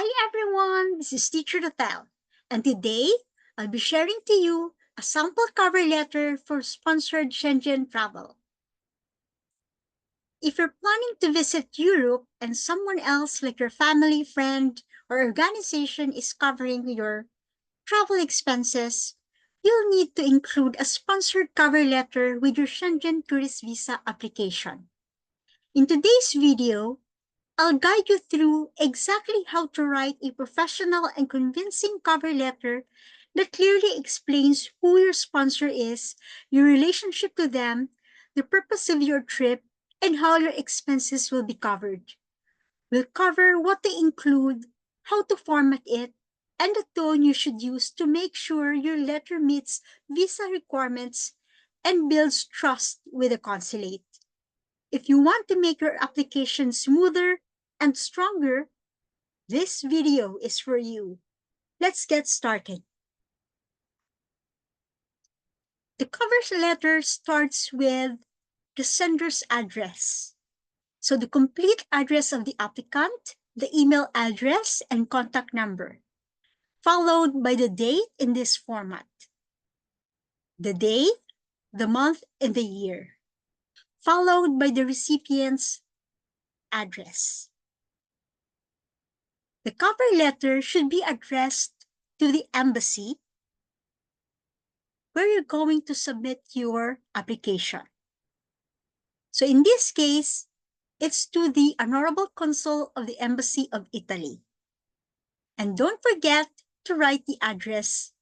Hi everyone, this is Teacher Natal, and today I'll be sharing to you a sample cover letter for sponsored Shenzhen travel. If you're planning to visit Europe and someone else like your family, friend, or organization is covering your travel expenses, you'll need to include a sponsored cover letter with your Shenzhen tourist visa application. In today's video, I'll guide you through exactly how to write a professional and convincing cover letter that clearly explains who your sponsor is, your relationship to them, the purpose of your trip, and how your expenses will be covered. We'll cover what they include, how to format it, and the tone you should use to make sure your letter meets visa requirements and builds trust with the consulate. If you want to make your application smoother and stronger, this video is for you. Let's get started. The cover letter starts with the sender's address. So the complete address of the applicant, the email address, and contact number, followed by the date in this format. The day, the month, and the year, followed by the recipient's address. The cover letter should be addressed to the embassy where you're going to submit your application. So in this case, it's to the Honorable Consul of the Embassy of Italy. And don't forget to write the address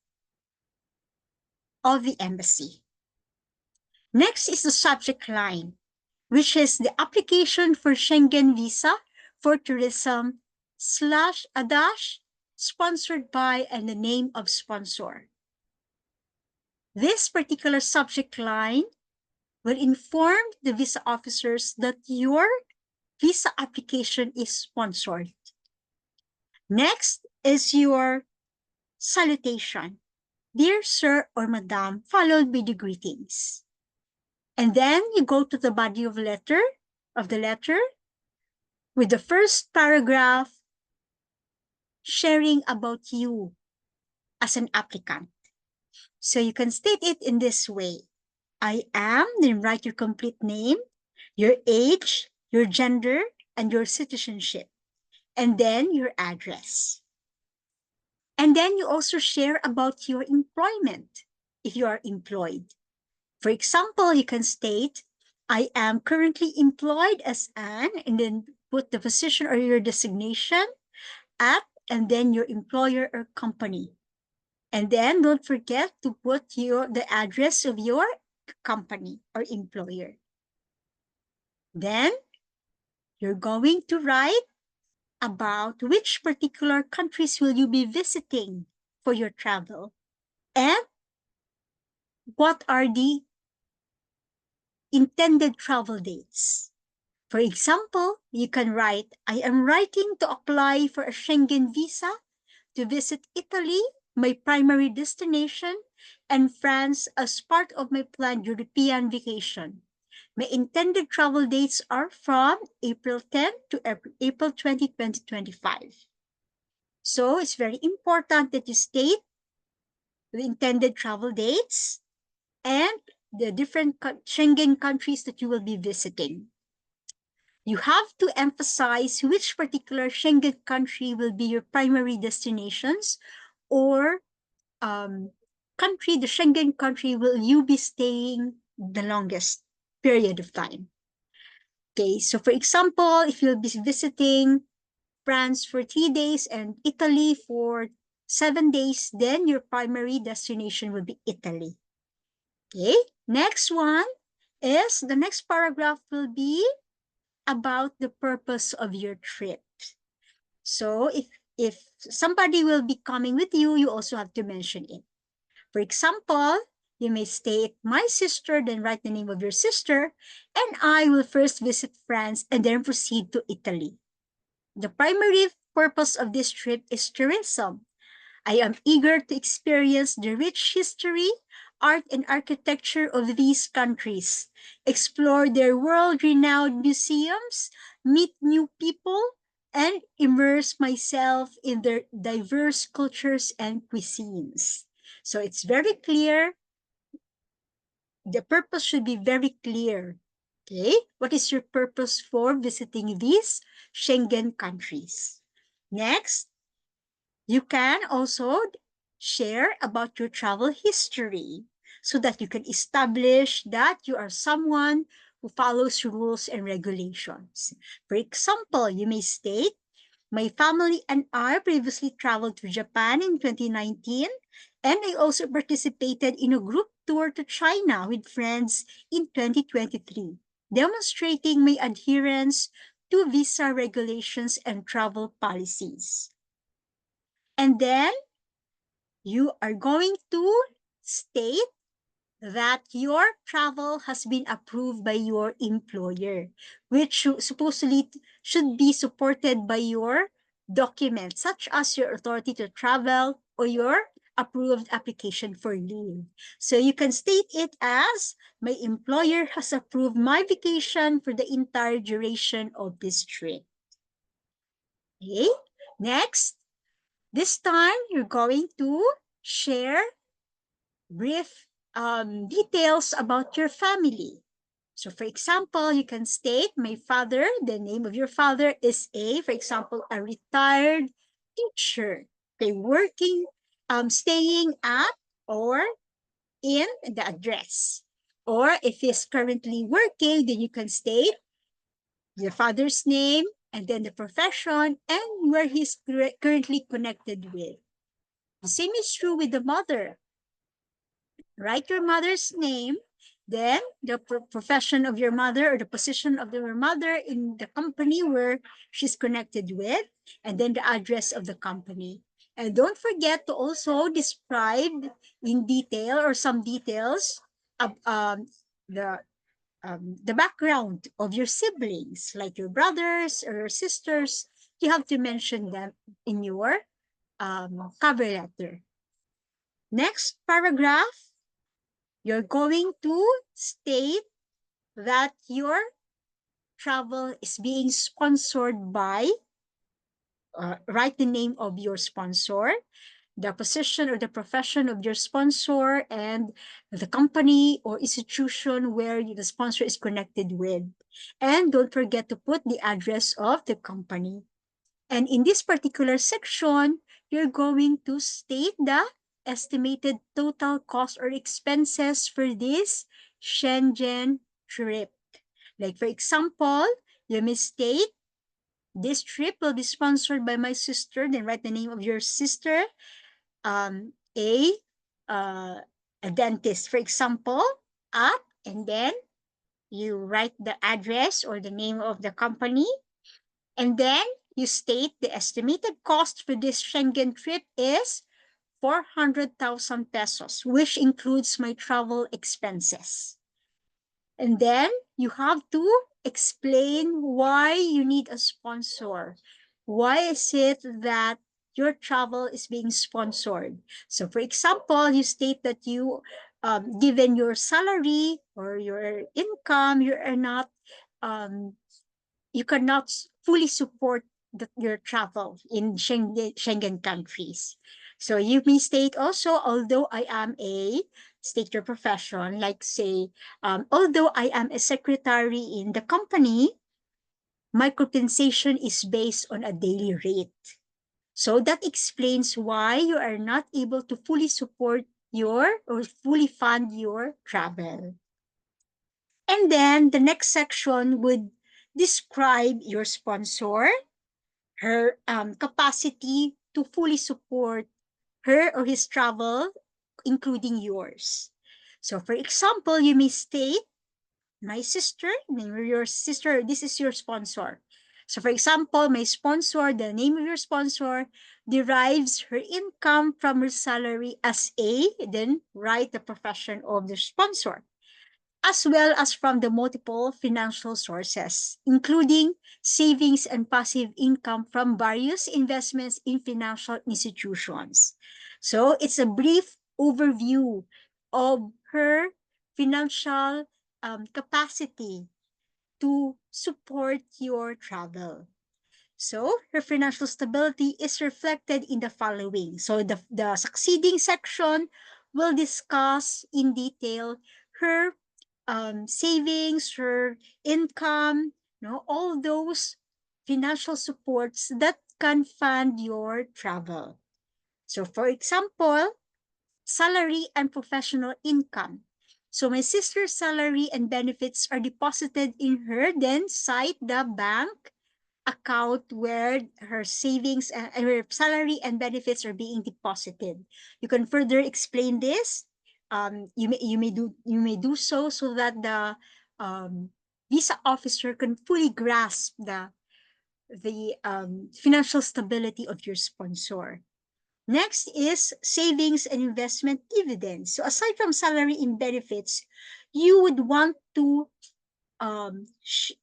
of the embassy. Next is the subject line, which is the application for Schengen visa for tourism / a dash sponsored by and the name of sponsor. This particular subject line will inform the visa officers that your visa application is sponsored. Next is your salutation, dear sir or madam, followed by the greetings. And then you go to the body of the letter with the first paragraph sharing about you as an applicant. So you can state it in this way. I am, then write your complete name, your age, your gender, and your citizenship, and then your address. And then you also share about your employment if you are employed. For example, you can state, I am currently employed as an, and then put the position or your designation at, and then your employer or company. And then don't forget to put the address of your company or employer. Then you're going to write about which particular countries will you be visiting for your travel and what are the intended travel dates. For example, you can write, I am writing to apply for a Schengen visa to visit Italy, my primary destination, and France as part of my planned European vacation. My intended travel dates are from April 10 to April 20, 2025. So it's very important that you state the intended travel dates and the different Schengen countries that you will be visiting. You have to emphasize which particular Schengen country will be your primary destinations or country, the Schengen country will you be staying the longest period of time. Okay, so for example, if you'll be visiting France for 3 days and Italy for 7 days, then your primary destination will be Italy. Okay, next one is the next paragraph will be about the purpose of your trip. So if somebody will be coming with you, you also have to mention it. For example, you may state, my sister, then write the name of your sister, and I will first visit France and then proceed to Italy. The primary purpose of this trip is tourism. I am eager to experience the rich history, art, and architecture of these countries, explore their world-renowned museums, meet new people, and immerse myself in their diverse cultures and cuisines. So it's very clear. The purpose should be very clear. Okay, what is your purpose for visiting these Schengen countries? Next, you can also share about your travel history so that you can establish that you are someone who follows rules and regulations. For example, you may state, my family and I previously traveled to Japan in 2019, and I also participated in a group tour to China with friends in 2023, demonstrating my adherence to visa regulations and travel policies. And then you are going to state that your travel has been approved by your employer, which supposedly should be supported by your documents, such as your authority to travel or your approved application for leave. So you can state it as, my employer has approved my vacation for the entire duration of this trip. Okay, next, this time you're going to share brief details about your family. So for example, you can state, my father, the name of your father is A, for example, a retired teacher. Okay, working, staying at or in the address. Or if he's currently working, then you can state your father's name and then the profession and where he's currently connected with. The same is true with the mother. Write your mother's name, then the profession of your mother or the position of your mother in the company where she's connected with, and then the address of the company. And don't forget to also describe in detail or some details of the background of your siblings, like your brothers or your sisters. You have to mention them in your cover letter. Next paragraph, you're going to state that your travel is being sponsored by, write the name of your sponsor, the position or the profession of your sponsor, and the company or institution where the sponsor is connected with. And don't forget to put the address of the company. And in this particular section, you're going to state the estimated total cost or expenses for this Shenzhen trip. Like for example, you may state, this trip will be sponsored by my sister, then write the name of your sister, a, uh, a dentist, for example, at, and then you write the address or the name of the company, and then you state the estimated cost for this Schengen trip is 400,000 pesos, which includes my travel expenses. And then you have to explain why you need a sponsor. Why is it that your travel is being sponsored? So for example, you state that you, given your salary or your income, you are not um, you cannot fully support your travel in Schengen countries. So you may state also, although I am a, state your profession, like say, although I am a secretary in the company, my compensation is based on a daily rate. So that explains why you are not able to fully support your or fully fund your travel. And then the next section would describe your sponsor, her capacity to fully support her or his travel, including yours. So for example, you may state, my sister, name of your sister, this is your sponsor. So for example, my sponsor, the name of your sponsor, derives her income from her salary as A, then write the profession of the sponsor, as well as from the multiple financial sources, including savings and passive income from various investments in financial institutions. So it's a brief overview of her financial capacity to support your travel. So her financial stability is reflected in the following. So the succeeding section will discuss in detail her savings, her income, all those financial supports that can fund your travel. So for example, salary and professional income. So my sister's salary and benefits are deposited in her, then cite the bank account where her savings and her salary and benefits are being deposited. You can further explain this. You may do so that the visa officer can fully grasp the financial stability of your sponsor. Next is savings and investment dividends. So aside from salary and benefits, you would want to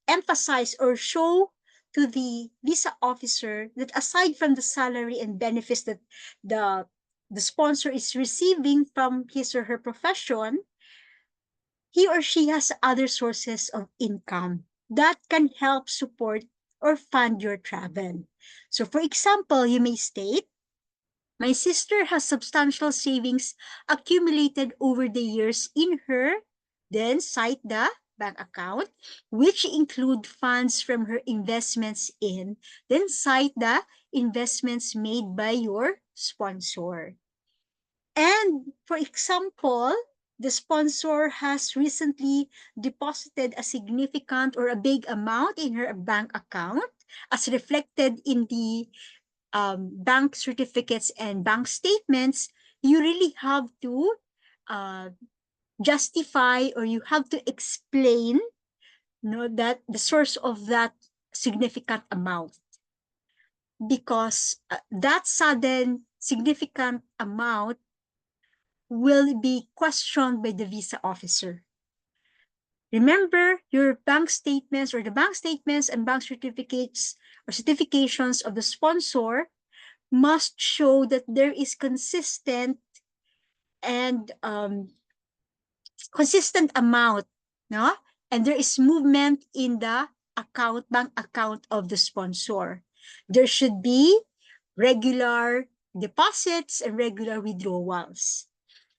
emphasize or show to the visa officer that aside from the salary and benefits that the the sponsor is receiving from his or her profession, he or she has other sources of income that can help support or fund your travel. So for example, you may state, my sister has substantial savings accumulated over the years in her, then cite the bank account, which include funds from her investments in, then cite the investments made by your sponsor. And for example, the sponsor has recently deposited a significant or a big amount in her bank account as reflected in the bank certificates and bank statements. You really have to uh, justify, or you have to explain, that the source of that significant amount, because that sudden significant amount will be questioned by the visa officer. Remember, your bank statements or the bank statements and bank certificates or certifications of the sponsor must show that there is and consistent amount, no? And there is movement in the bank account of the sponsor. There should be regular deposits and regular withdrawals.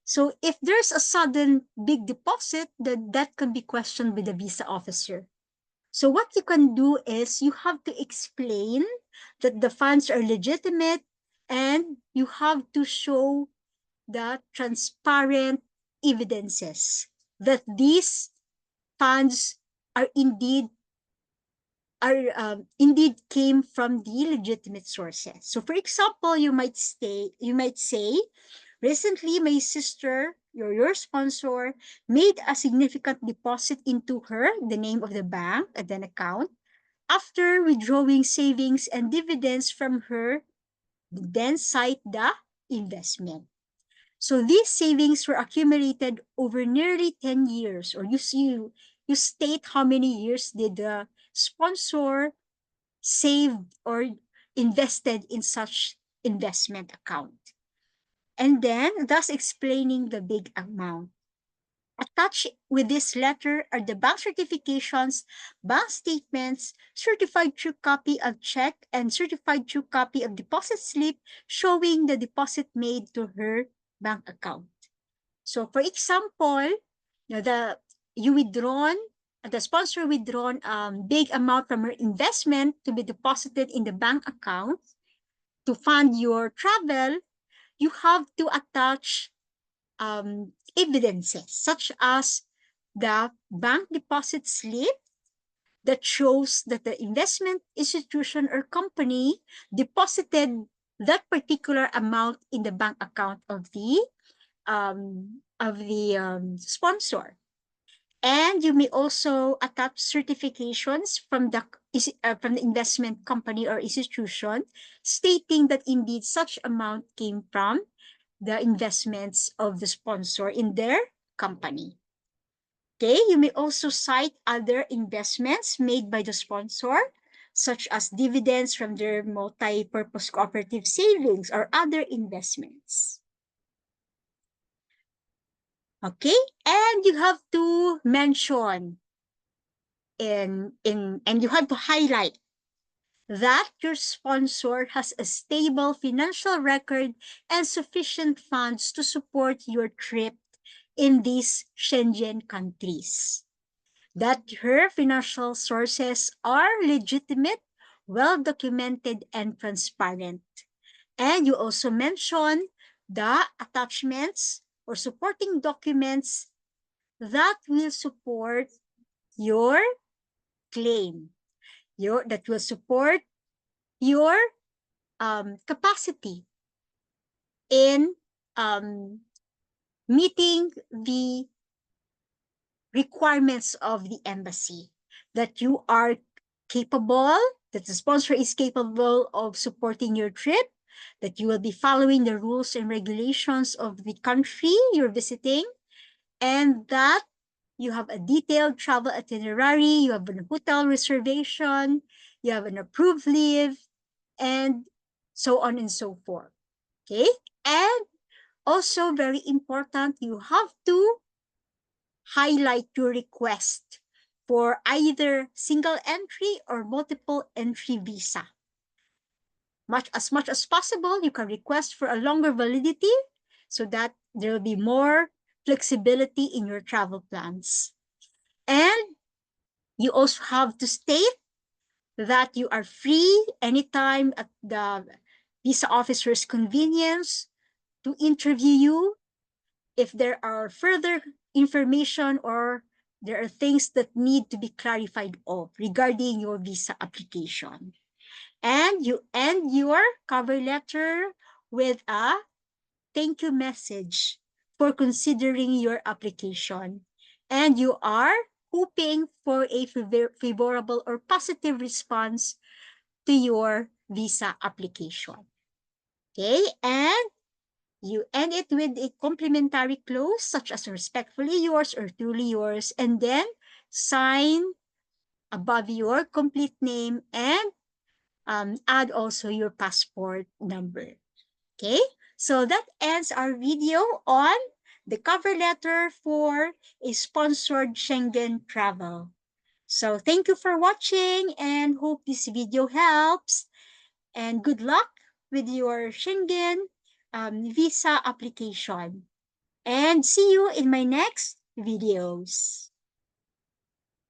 So if there's a sudden big deposit, then that can be questioned by the visa officer. So what you can do is you have to explain that the funds are legitimate, and you have to show the transparent evidences that these funds are indeed came from the legitimate sources. So for example, you might say, recently my sister, your sponsor, made a significant deposit into the name of the bank and then account, after withdrawing savings and dividends from her, then cite the investment. So these savings were accumulated over nearly 10 years, or you state how many years did the sponsor save or invested in such investment account. And then thus explaining the big amount. Attached with this letter are the bank certifications, bank statements, certified true copy of check, and certified true copy of deposit slip showing the deposit made to her bank account. So for example, the sponsor withdrawn big amount from her investment to be deposited in the bank account to fund your travel. You have to attach evidences such as the bank deposit slip that shows that the investment institution or company deposited that particular amount in the bank account of the sponsor. And you may also attach certifications from the investment company or institution stating that indeed such amount came from the investments of the sponsor in their company. Okay, you may also cite other investments made by the sponsor, such as dividends from their multi-purpose cooperative savings or other investments. Okay, and you have to mention and you have to highlight that your sponsor has a stable financial record and sufficient funds to support your trip in these Schengen countries. That her financial sources are legitimate, well documented, and transparent. And you also mention the attachments or supporting documents that will support your claim, that will support your capacity in meeting the requirements of the embassy, that you are capable, that the sponsor is capable of supporting your trip, that you will be following the rules and regulations of the country you're visiting, and that you have a detailed travel itinerary, you have a hotel reservation, you have an approved leave, and so on and so forth. Okay? And also very important, you have to highlight your request for either single entry or multiple entry visa. Much as possible, you can request for a longer validity so that there will be more flexibility in your travel plans. And you also have to state that you are free anytime at the visa officer's convenience to interview you if there are further information or there are things that need to be clarified of regarding your visa application. And you end your cover letter with a thank you message for considering your application. And you are hoping for a favorable or positive response to your visa application. Okay, and you end it with a complimentary clause such as respectfully yours or truly yours, and then sign above your complete name and add also your passport number. Okay, so that ends our video on the cover letter for a sponsored Schengen travel. So thank you for watching and hope this video helps. And good luck with your Schengen visa application. And see you in my next videos.